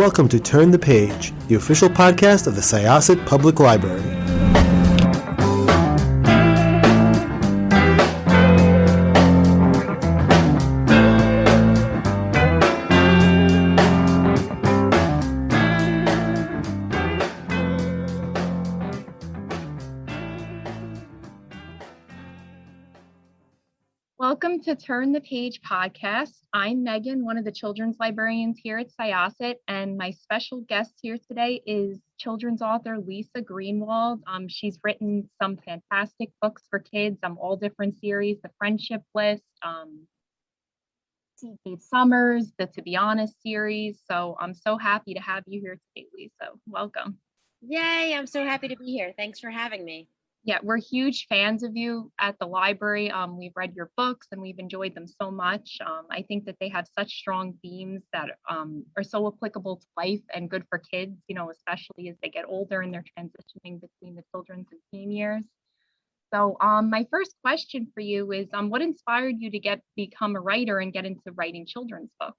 welcome to Turn the Page, the official podcast of the Syosset Public Library. Welcome to Turn the Page podcast. I'm Megan, one of the children's librarians here at Syosset, and my special guest here today is children's author Lisa Greenwald. She's written some fantastic books for kids, all different series, The Friendship List, Kate Summers, the To Be Honest series. So I'm so happy to have you here today, Lisa. Welcome. Yay, I'm so happy to be here. Thanks for having me. Yeah, we're huge fans of you at the library. We've read your books and we've enjoyed them so much. I think that they have such strong themes that are so applicable to life and good for kids, especially as they get older and they're transitioning between the children's and teen years. So my first question for you is, what inspired you to become a writer and get into writing children's books?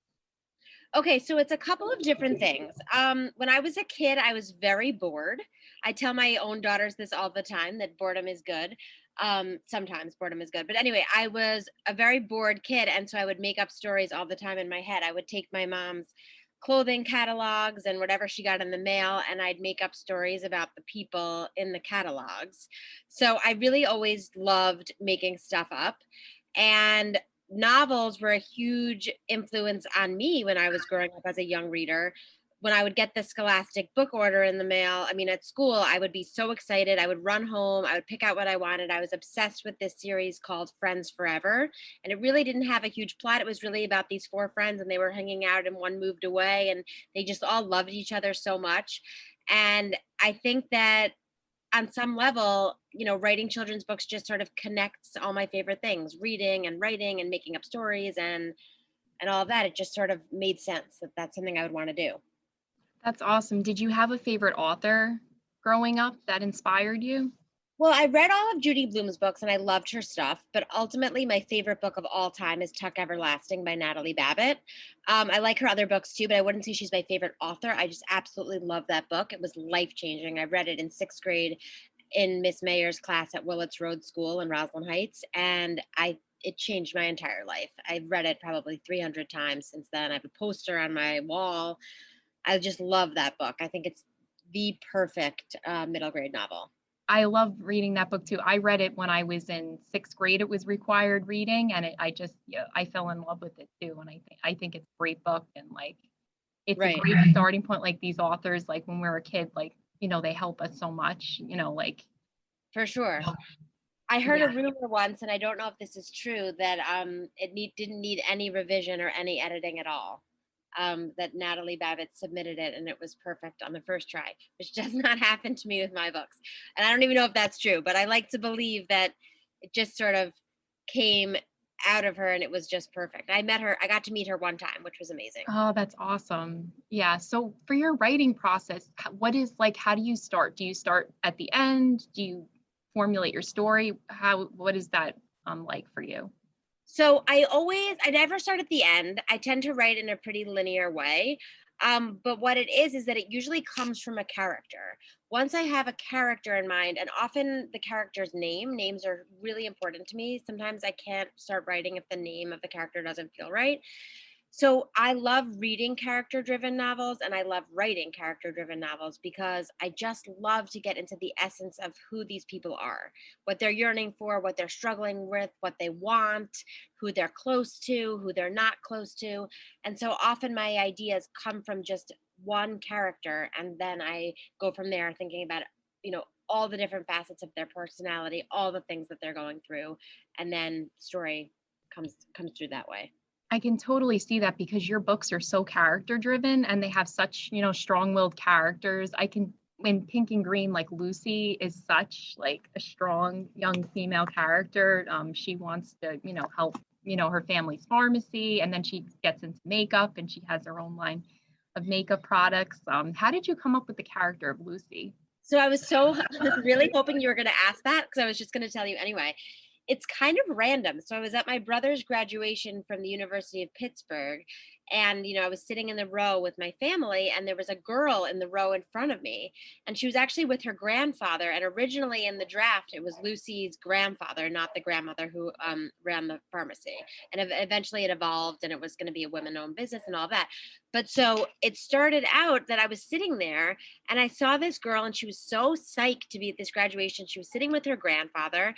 Okay, so it's a couple of different things. When I was a kid, I was very bored. I tell my own daughters this all the time, that boredom is good. Sometimes boredom is good. But anyway, I was a very bored kid. And so I would make up stories all the time in my head. I would take my mom's clothing catalogs and whatever she got in the mail, and I'd make up stories about the people in the catalogs. So I really always loved making stuff up. And novels were a huge influence on me when I was growing up as a young reader. When I would get the Scholastic book order in the mail, at school, I would be so excited. I would run home. I would pick out what I wanted. I was obsessed with this series called Friends Forever. And it really didn't have a huge plot. It was really about these four friends, and they were hanging out and one moved away, and they just all loved each other so much. And I think that on some level, writing children's books just sort of connects all my favorite things, reading and writing and making up stories and all of that. It just sort of made sense that that's something I would want to do. That's awesome. Did you have a favorite author growing up that inspired you? Well, I read all of Judy Blume's books and I loved her stuff, but ultimately my favorite book of all time is Tuck Everlasting by Natalie Babbitt. I like her other books too, but I wouldn't say she's my favorite author. I just absolutely love that book. It was life-changing. I read it in 6th grade in Miss Mayer's class at Willits Road School in Roslyn Heights, and it changed my entire life. I've read it probably 300 times since then. I have a poster on my wall. I just love that book. I think it's the perfect middle grade novel. I love reading that book too. I read it when I was in 6th grade. It was required reading, and I fell in love with it too. And I think it's a great book, and it's right. A great starting point. Like these authors, like when we were a kid, they help us so much. For sure. I heard a rumor once, and I don't know if this is true, that didn't need any revision or any editing at all. That Natalie Babbitt submitted it and it was perfect on the first try, which does not happen to me with my books. And I don't even know if that's true, but I like to believe that it just sort of came out of her and it was just perfect. I got to meet her one time, which was amazing. Oh, that's awesome. Yeah. So for your writing process, how do you start? Do you start at the end? Do you formulate your story? What is that like for you? So I never start at the end. I tend to write in a pretty linear way. But what it is that it usually comes from a character. Once I have a character in mind, and often the character's names are really important to me. Sometimes I can't start writing if the name of the character doesn't feel right. So I love reading character-driven novels and I love writing character-driven novels because I just love to get into the essence of who these people are, what they're yearning for, what they're struggling with, what they want, who they're close to, who they're not close to. And so often my ideas come from just one character, and then I go from there thinking about, all the different facets of their personality, all the things that they're going through, and then story comes through that way. I can totally see that because your books are so character driven and they have such, strong-willed characters. In Pink and Green, like Lucy is such like a strong young female character. She wants to, help, her family's pharmacy, and then she gets into makeup and she has her own line of makeup products. How did you come up with the character of Lucy? So I was really hoping you were going to ask that because I was just going to tell you anyway. it's kind of random. So I was at my brother's graduation from the University of Pittsburgh, and I was sitting in the row with my family, and there was a girl in the row in front of me, and she was actually with her grandfather. And originally in the draft, it was Lucy's grandfather, not the grandmother who ran the pharmacy. And eventually it evolved, and it was going to be a women-owned business and all that. But so it started out that I was sitting there, and I saw this girl, and she was so psyched to be at this graduation. She was sitting with her grandfather,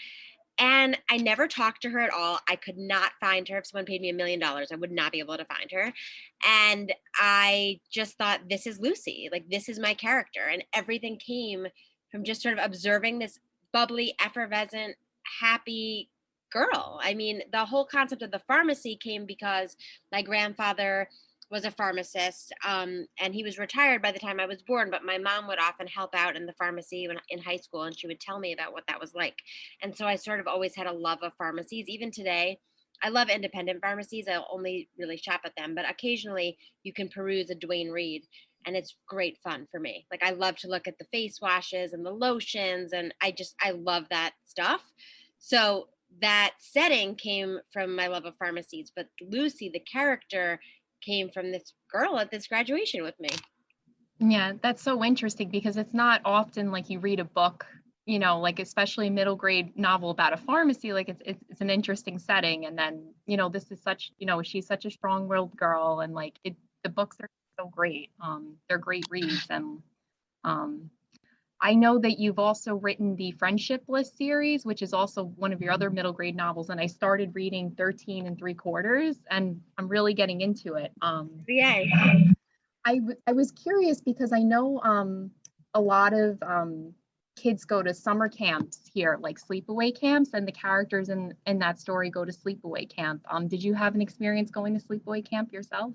and I never talked to her at all. I could not find her. If someone paid me $1 million, I would not be able to find her. And I just thought, this is Lucy. Like, this is my character. And everything came from just sort of observing this bubbly, effervescent, happy girl. I mean, the whole concept of the pharmacy came because my grandfather was a pharmacist, and he was retired by the time I was born, but my mom would often help out in the pharmacy in high school, and she would tell me about what that was like. And so I sort of always had a love of pharmacies. Even today, I love independent pharmacies. I'll only really shop at them, but occasionally you can peruse a Duane Reade, and it's great fun for me. Like, I love to look at the face washes and the lotions, and I love that stuff. So that setting came from my love of pharmacies, but Lucy, the character, came from this girl at this graduation with me. Yeah, that's so interesting because it's not often like you read a book, like especially a middle grade novel about a pharmacy, like it's an interesting setting. And then, this is such, she's such a strong-willed girl, and like the books are so great. They're great reads. And I know that you've also written the Friendship List series, which is also one of your other middle grade novels. And I started reading 13 3/4, and I'm really getting into it. Yay. I was curious because I know a lot of kids go to summer camps here, like sleepaway camps, and the characters in that story go to sleepaway camp. Did you have an experience going to sleepaway camp yourself?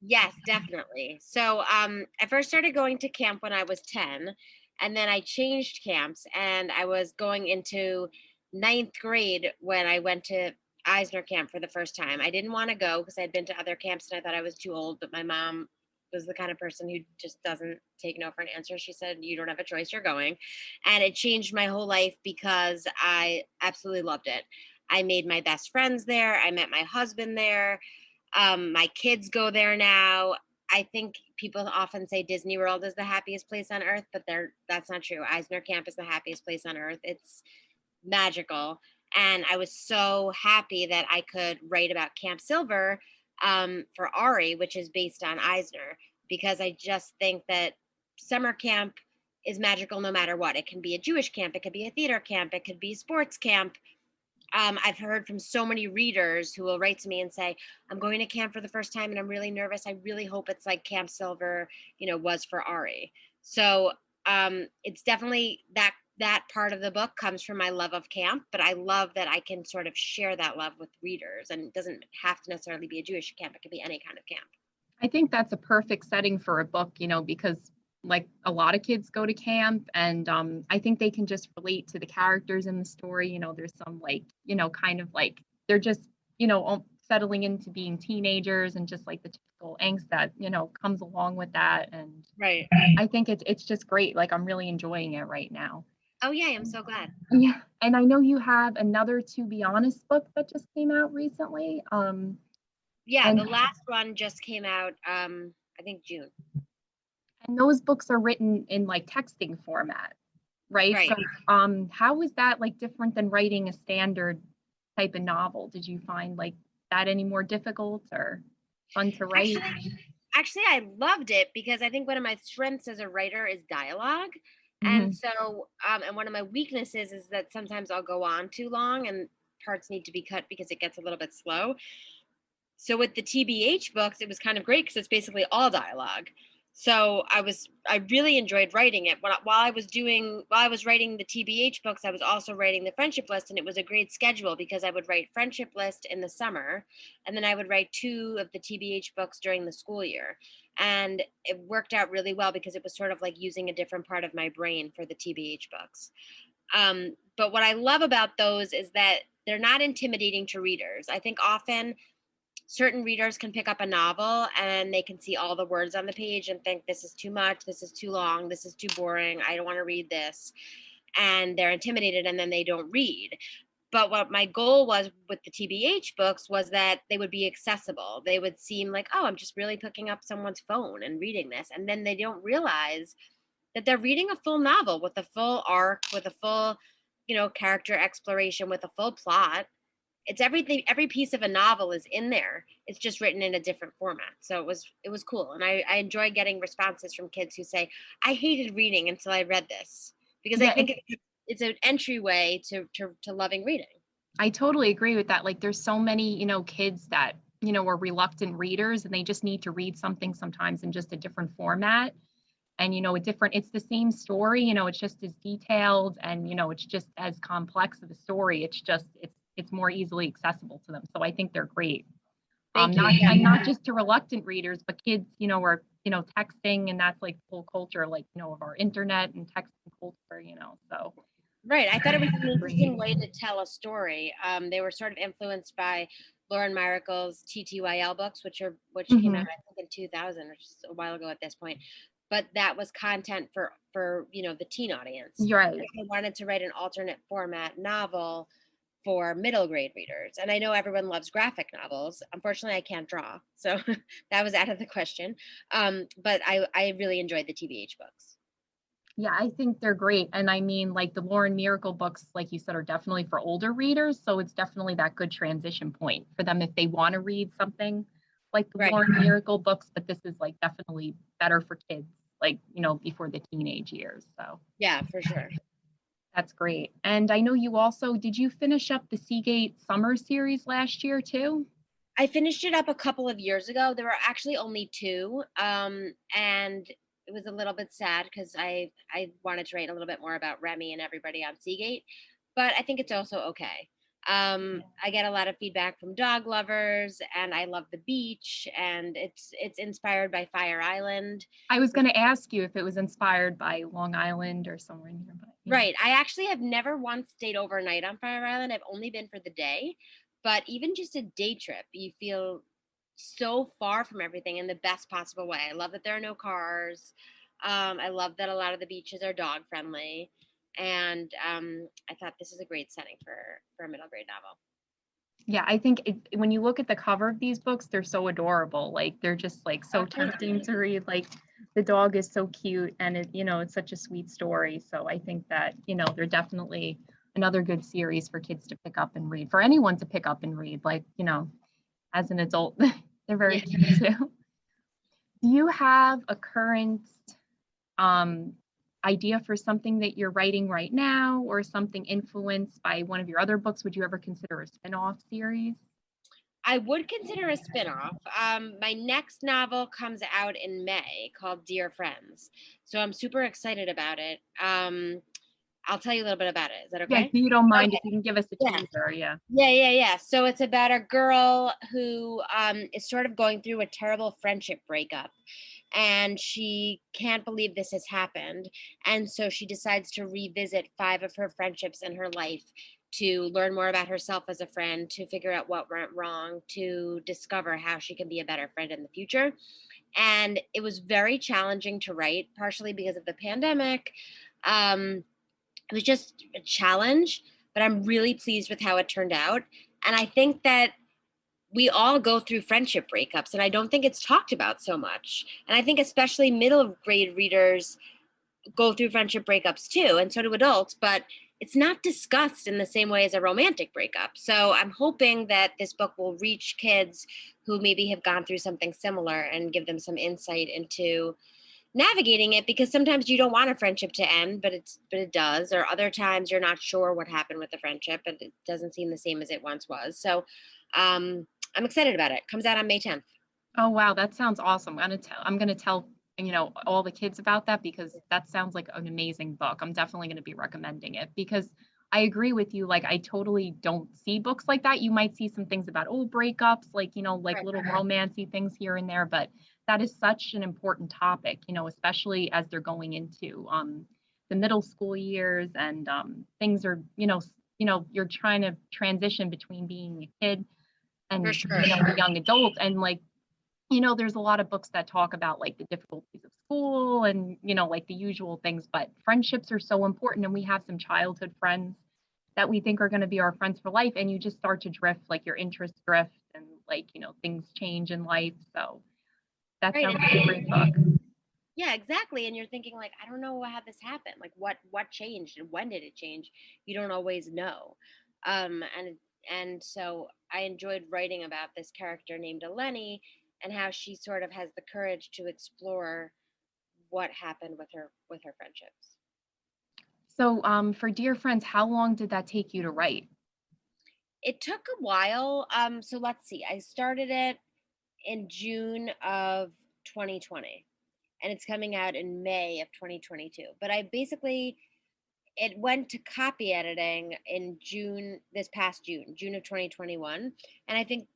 Yes, definitely. So I first started going to camp when I was 10, and then I changed camps, and I was going into 9th grade when I went to Eisner camp for the first time. I didn't want to go because I'd been to other camps and I thought I was too old, but my mom was the kind of person who just doesn't take no for an answer. She said, "You don't have a choice, you're going." And it changed my whole life because I absolutely loved it. I made my best friends there. I met my husband there. My kids go there now. I think people often say Disney World is the happiest place on earth, but that's not true. Eisner Camp is the happiest place on earth. It's magical. And I was so happy that I could write about Camp Silver for Ari, which is based on Eisner, because I just think that summer camp is magical no matter what. It can be a Jewish camp, it could be a theater camp, it could be a sports camp. I've heard from so many readers who will write to me and say, "I'm going to camp for the first time and I'm really nervous. I really hope it's like Camp Silver, was for Ari." So it's definitely that part of the book comes from my love of camp, but I love that I can sort of share that love with readers, and it doesn't have to necessarily be a Jewish camp. It could be any kind of camp. I think that's a perfect setting for a book, because like a lot of kids go to camp, and I think they can just relate to the characters in the story. There's some like, kind of like they're just, settling into being teenagers, and just like the typical angst that, comes along with that. And Right. I think it's just great. Like, I'm really enjoying it right now. Oh, yeah, I'm so glad. Yeah. And I know you have another To Be Honest book that just came out recently. Yeah, And the last one just came out, I think June. And those books are written in like texting format, right? Right. So how is that like different than writing a standard type of novel? Did you find like that any more difficult or fun to write? Actually, I loved it because I think one of my strengths as a writer is dialogue. And Mhm. so, and one of my weaknesses is that sometimes I'll go on too long and parts need to be cut because it gets a little bit slow. So with the TBH books, it was kind of great because it's basically all dialogue. So I really enjoyed writing it. While I was writing the TBH books, I was also writing the Friendship List, and it was a great schedule because I would write Friendship List in the summer, and then I would write 2 of the TBH books during the school year. And it worked out really well because it was sort of like using a different part of my brain for the TBH books. But what I love about those is that they're not intimidating to readers. I think often certain readers can pick up a novel and they can see all the words on the page and think, this is too much, this is too long, this is too boring, I don't want to read this. And they're intimidated and then they don't read. But what my goal was with the TBH books was that they would be accessible. They would seem like, oh, I'm just really picking up someone's phone and reading this. And then they don't realize that they're reading a full novel with a full arc, with a full, character exploration, with a full plot. It's everything. Every piece of a novel is in there. It's just written in a different format. So it was cool. And I enjoy getting responses from kids who say, I hated reading until I read this, because I Yeah, think it's an entryway to loving reading. I totally agree with that. Like there's so many, kids that, are reluctant readers and they just need to read something sometimes in just a different format. And, it's the same story, it's just as detailed and, it's just as complex of a story. It's more easily accessible to them. So I think they're great. Thank Not, you. and not just to reluctant readers, but kids, are, texting, and that's like the whole culture, like, of our internet and texting culture, so. Right. I thought it was an interesting Great. way to tell a story. They were sort of influenced by Lauren Miracle's TTYL books, which came out, I think, in 2000, which is a while ago at this point. But that was content for the teen audience. You're right. I wanted to write an alternate format novel for middle grade readers. And I know everyone loves graphic novels. Unfortunately, I can't draw, so that was out of the question. But I really enjoyed the TBH books. Yeah, I think they're great. And I mean, like the Lauren Miracle books, like you said, are definitely for older readers. So it's definitely that good transition point for them if they want to read something like the Right. Lauren Miracle books, but this is like definitely better for kids, like, before the teenage years. So Yeah, for sure. that's great. And I know you also, did you finish up the Seagate Summer series last year too? I finished it up a couple of years ago. There were actually only two. And it was a little bit sad because I wanted to write a little bit more about Remy and everybody on Seagate, but I think it's also okay. I get a lot of feedback from dog lovers, and I love the beach, and it's inspired by Fire Island. I was going to ask you if it was inspired by Long Island or somewhere nearby. Yeah. Right. I actually have never once stayed overnight on Fire Island. I've only been for the day, but even just a day trip, you feel so far from everything in the best possible way. I love that there are no cars. I love that a lot of the beaches are dog friendly, and I thought this is a great setting for a middle grade novel. Yeah, I think when you look at the cover of these books, they're so adorable. Like they're just like so tempting to read. Like the dog is so cute, and it's such a sweet story. So I think that, they're definitely another good series for kids to pick up and read, for anyone to pick up and read. Like, as an adult, they're very cute too. Do you have a current idea for something that you're writing right now, or something influenced by one of your other books? Would you ever consider a spin-off series? I would consider a spinoff. My next novel comes out in May called Dear Friends. So I'm super excited about it. I'll tell you a little bit about it. Is that okay? Yeah, if you don't mind, Okay. if you can give us a Yeah. teaser, yeah. Yeah. So it's about a girl who is sort of going through a terrible friendship breakup. And she can't believe this has happened. And so she decides to revisit 5 of her friendships in her life to learn more about herself as a friend, to figure out what went wrong, to discover how she can be a better friend in the future. And it was very challenging to write, partially because of the pandemic. It was just a challenge, but I'm really pleased with how it turned out. And I think that we all go through friendship breakups, and I don't think it's talked about so much. And I think especially middle grade readers go through friendship breakups too, and so do adults, but it's not discussed in the same way as a romantic breakup. So I'm hoping that this book will reach kids who maybe have gone through something similar and give them some insight into navigating it, because sometimes you don't want a friendship to end, but it does, or other times you're not sure what happened with the friendship and it doesn't seem the same as it once was. So I'm excited about it. Comes out on May 10th. Oh, wow, that sounds awesome. I'm gonna tell, all the kids about that, because that sounds like an amazing book. I'm definitely gonna be recommending it, because I agree with you. Like, I totally don't see books like that. You might see some things about old breakups, like, like Right. little romancy things here and there, but that is such an important topic, especially as they're going into the middle school years, and things are, you're trying to transition between being a kid and, For sure. a young adult. And like, there's a lot of books that talk about like the difficulties of school and, like the usual things, but friendships are so important. And we have some childhood friends, that we think are going to be our friends for life, and you just start to drift, like your interests drift, and like, things change in life. So that Right. sounds like a great book. Yeah, exactly. And you're thinking like, I don't know how this happened. Like what changed and when did it change? You don't always know. And so I enjoyed writing about this character named Eleni and how she sort of has the courage to explore what happened with her friendships. So for Dear Friends, how long did that take you to write? It took a while. So let's see. I started it in June of 2020 and it's coming out in May of 2022. But it went to copy editing in this past June of 2021. And I think,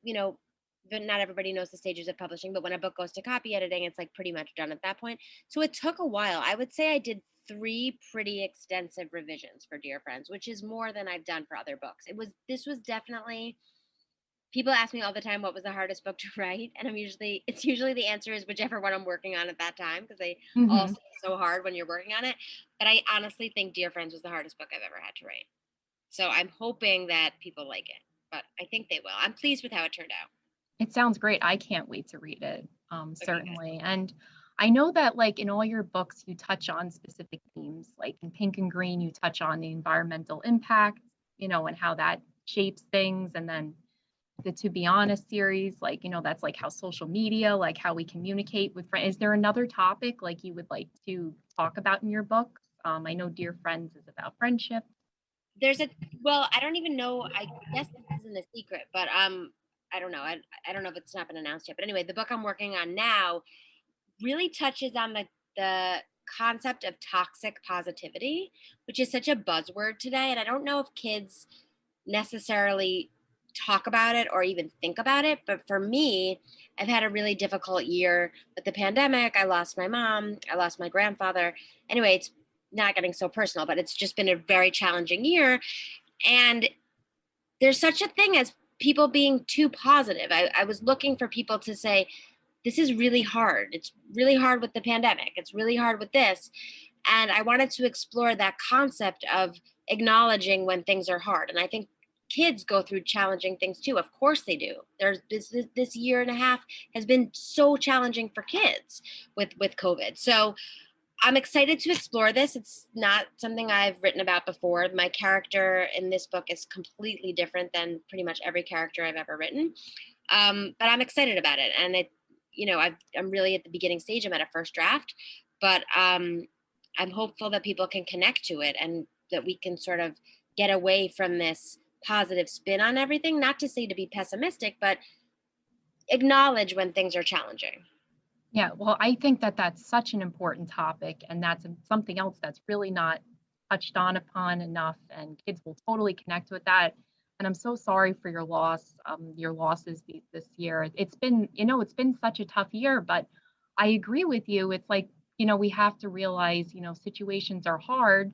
but not everybody knows the stages of publishing, but when a book goes to copy editing, it's like pretty much done at that point. So it took a while. I would say I did 3 pretty extensive revisions for Dear Friends, which is more than I've done for other books. This was definitely, people ask me all the time what was the hardest book to write, and it's usually the answer is whichever one I'm working on at that time, because they all Mhm. seem so hard when you're working on it. But I honestly think Dear Friends was the hardest book I've ever had to write. So I'm hoping that people like it, but I think they will. I'm pleased with how it turned out. It sounds great. I can't wait to read it. Okay, good. Certainly. And I know that like in all your books, you touch on specific themes, like in Pink and Green, you touch on the environmental impact, and how that shapes things. And then the To Be Honest series, like, that's like how social media, like how we communicate with friends. Is there another topic like you would like to talk about in your book? I know Dear Friends is about friendship. Well, I don't even know. I guess this isn't a secret, but I don't know. I don't know if it's not been announced yet. But anyway, the book I'm working on now really touches on the concept of toxic positivity, which is such a buzzword today. And I don't know if kids necessarily talk about it or even think about it. But for me, I've had a really difficult year with the pandemic. I lost my mom, I lost my grandfather. Anyway, it's not getting so personal, but it's just been a very challenging year. And there's such a thing as people being too positive. I was looking for people to say, this is really hard. It's really hard with the pandemic. It's really hard with this. And I wanted to explore that concept of acknowledging when things are hard. And I think kids go through challenging things too. Of course they do. There's this year and a half has been so challenging for kids with COVID. So I'm excited to explore this. It's not something I've written about before. My character in this book is completely different than pretty much every character I've ever written. But I'm excited about it. And I'm really at the beginning stage. I'm at a first draft, but I'm hopeful that people can connect to it and that we can sort of get away from this positive spin on everything. Not to say to be pessimistic, but acknowledge when things are challenging. Yeah, well, I think that that's such an important topic, and that's something else that's really not touched on upon enough, and kids will totally connect with that. And I'm so sorry for your losses this year. It's been such a tough year, but I agree with you. It's like, we have to realize, situations are hard,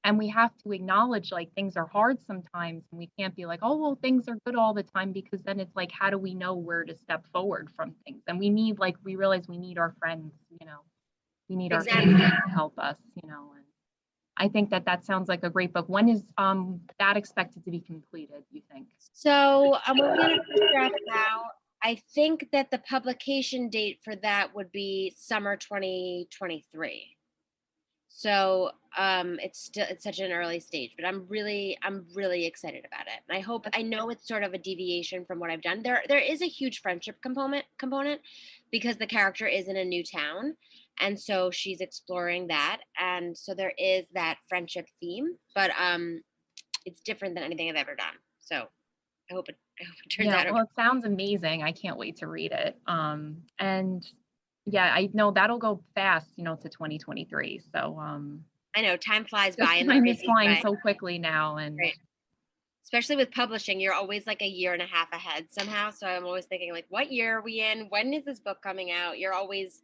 and we have to acknowledge like things are hard sometimes, and we can't be like, oh well, things are good all the time, because then it's like, how do we know where to step forward from things? And we realize we need our friends, we need our Exactly. family to help us, and I think that that sounds like a great book. When is that expected to be completed, you think? So I'm working on a first draft now. I think that the publication date for that would be summer 2023. So it's such an early stage, but I'm really excited about it. And I know it's sort of a deviation from what I've done. There is a huge friendship component because the character is in a new town, and so she's exploring that, and so there is that friendship theme, but it's different than anything I've ever done. So I hope it turns Yeah, out okay. well, it sounds amazing. I can't wait to read it. And yeah, I know that'll go fast, to 2023. So I know time flies the by in the time is craziest flying way. so quickly now, and Right. Especially with publishing, you're always like a year and a half ahead somehow. So I'm always thinking like, what year are we in? When is this book coming out? You're always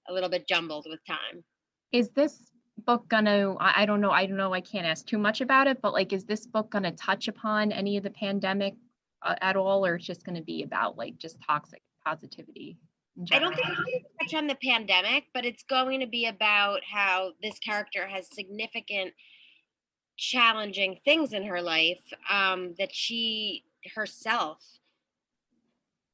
a little bit jumbled with time. is this book gonna, I don't know, I can't ask too much about it, but like, is this book gonna touch upon any of the pandemic at all, or it's just gonna be about like just toxic positivity in I don't general? think it's going to touch on the pandemic, but it's going to be about how this character has significant challenging things in her life that she herself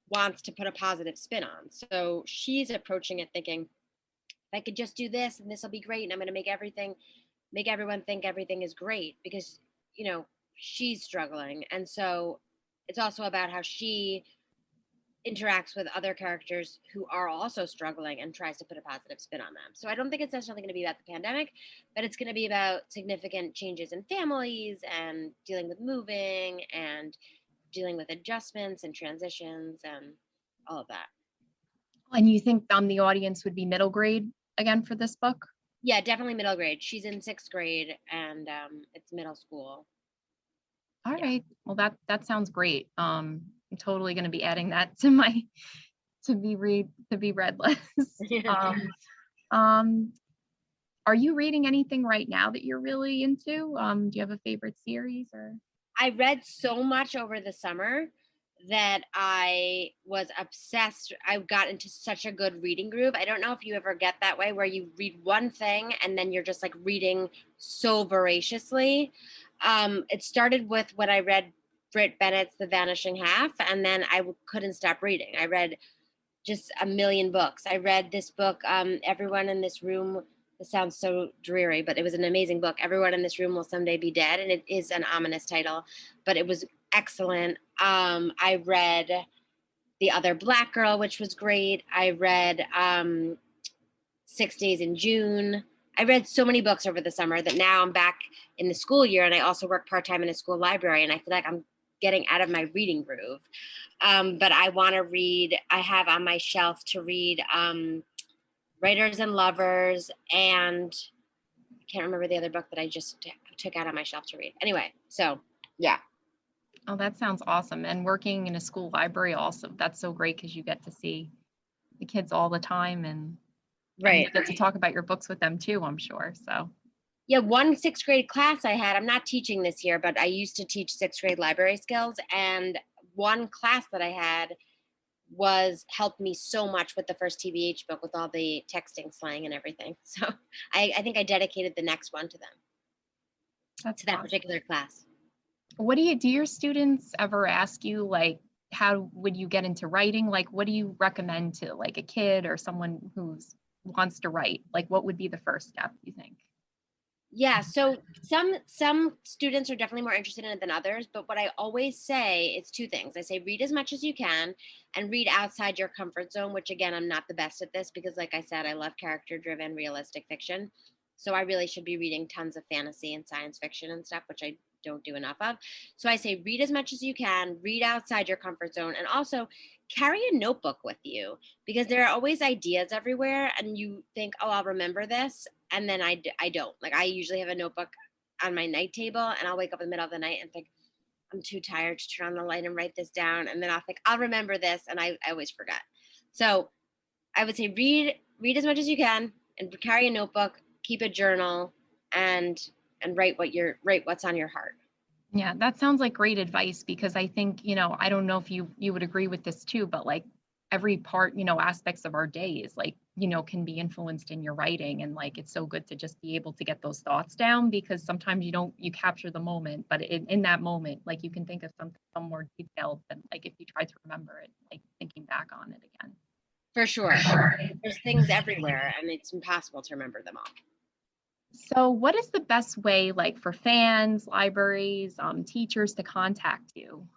wants to put a positive spin on. So she's approaching it thinking, if I could just do this and this will be great, and I'm going to make everyone think everything is great, because, she's struggling. And so it's also about how she interacts with other characters who are also struggling and tries to put a positive spin on them. So I don't think it's necessarily going to be about the pandemic, but it's going to be about significant changes in families and dealing with moving and dealing with adjustments and transitions and all of that. And you think the audience would be middle grade again for this book? Yeah, definitely middle grade. She's in 6th grade, and it's middle school. All right. Well, that sounds great. I'm totally going to be adding that to my to be read list. Are you reading anything right now that you're really into? Do you have a favorite series or? I read so much over the summer that I was obsessed. I got into such a good reading groove. I don't know if you ever get that way where you read one thing and then you're just like reading so voraciously. It started with when I read Britt Bennett's The Vanishing Half, and then I couldn't stop reading. I read just a million books. I read this book, Everyone in This Room. It sounds so dreary, but it was an amazing book. Everyone in This Room Will Someday Be Dead. And it is an ominous title, but it was excellent. I read The Other Black Girl, which was great. I read 6 Days in June. I read so many books over the summer that now I'm back in the school year, and I also work part-time in a school library, and I feel like I'm getting out of my reading groove. But I want to read, I have on my shelf to read Writers and Lovers, and I can't remember the other book that I just took out on my shelf to read. Anyway, so yeah. Oh, that sounds awesome. And working in a school library also, that's so great because you get to see the kids all the time, and you get to talk about your books with them too, I'm sure. So yeah, one 6th grade class I had, I'm not teaching this year, but I used to teach 6th grade library skills, and one class that I had helped me so much with the first TBH book with all the texting slang and everything. So I think I dedicated the next one to them, to that particular class. What do your students ever ask you, like, how would you get into writing? Like, what do you recommend to like a kid or someone who wants to write? Like, what would be the first step, you think? Yeah, so some students are definitely more interested in it than others, but what I always say is 2 things. I say read as much as you can and read outside your comfort zone, which again, I'm not the best at this because like I said, I love character-driven realistic fiction. So I really should be reading tons of fantasy and science fiction and stuff, which I don't do enough of. So I say read as much as you can, read outside your comfort zone, and also carry a notebook with you, because there are always ideas everywhere and you think, oh, I'll remember this. And then I don't. Like, I usually have a notebook on my night table, and I'll wake up in the middle of the night and think, I'm too tired to turn on the light and write this down. And then I'll think, I'll remember this. And I always forget. So I would say read as much as you can and carry a notebook, keep a journal, and write what's on your heart. Yeah, that sounds like great advice, because I think, I don't know if you would agree with this too, but like every part, aspects of our days, like, can be influenced in your writing. And like, it's so good to just be able to get those thoughts down, because sometimes you capture the moment, but in that moment, like you can think of something more detailed than like if you try to remember it, like thinking back on it again. For sure. There's things everywhere and it's impossible to remember them all. So what is the best way, like for fans, libraries, teachers to contact you?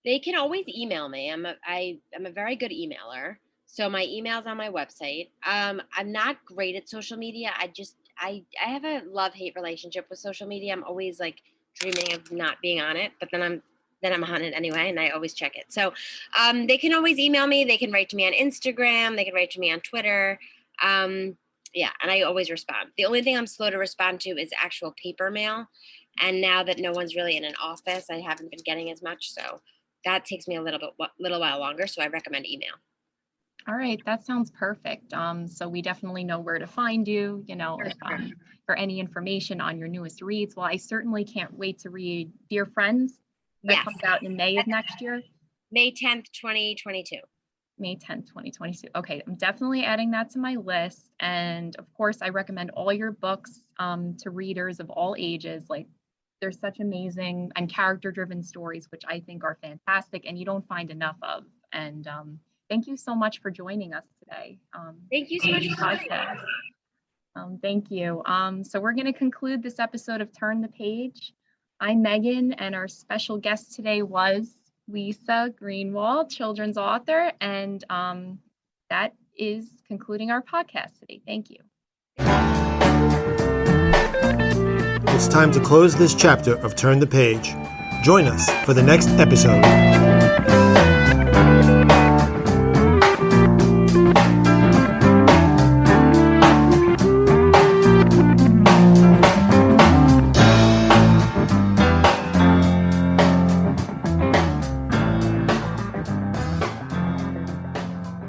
They can always email me. I'm a very good emailer. So my email's on my website. I'm not great at social media. I have a love-hate relationship with social media. I'm always like dreaming of not being on it, but then I'm on it anyway, and I always check it. So they can always email me. They can write to me on Instagram. They can write to me on Twitter. Yeah, and I always respond. The only thing I'm slow to respond to is actual paper mail. And now that no one's really in an office, I haven't been getting as much. So that takes me a little while longer. So I recommend email. All right, that sounds perfect. So we definitely know where to find you, for any information on your newest reads. Well, I certainly can't wait to read Dear Friends. That comes out in May of next year. May 10th, 2022. May 10th, 2022. Okay, I'm definitely adding that to my list. And of course, I recommend all your books. to readers of all ages. Like, there's such amazing and character-driven stories, which I think are fantastic and you don't find enough of. And thank you so much for joining us today. Thank you so much for having me. Podcast. Thank you. So we're going to conclude this episode of Turn the Page. I'm Megan, and our special guest today was Lisa Greenwald, children's author, and that is concluding our podcast today. Thank you. It's time to close this chapter of Turn the Page. Join us for the next episode.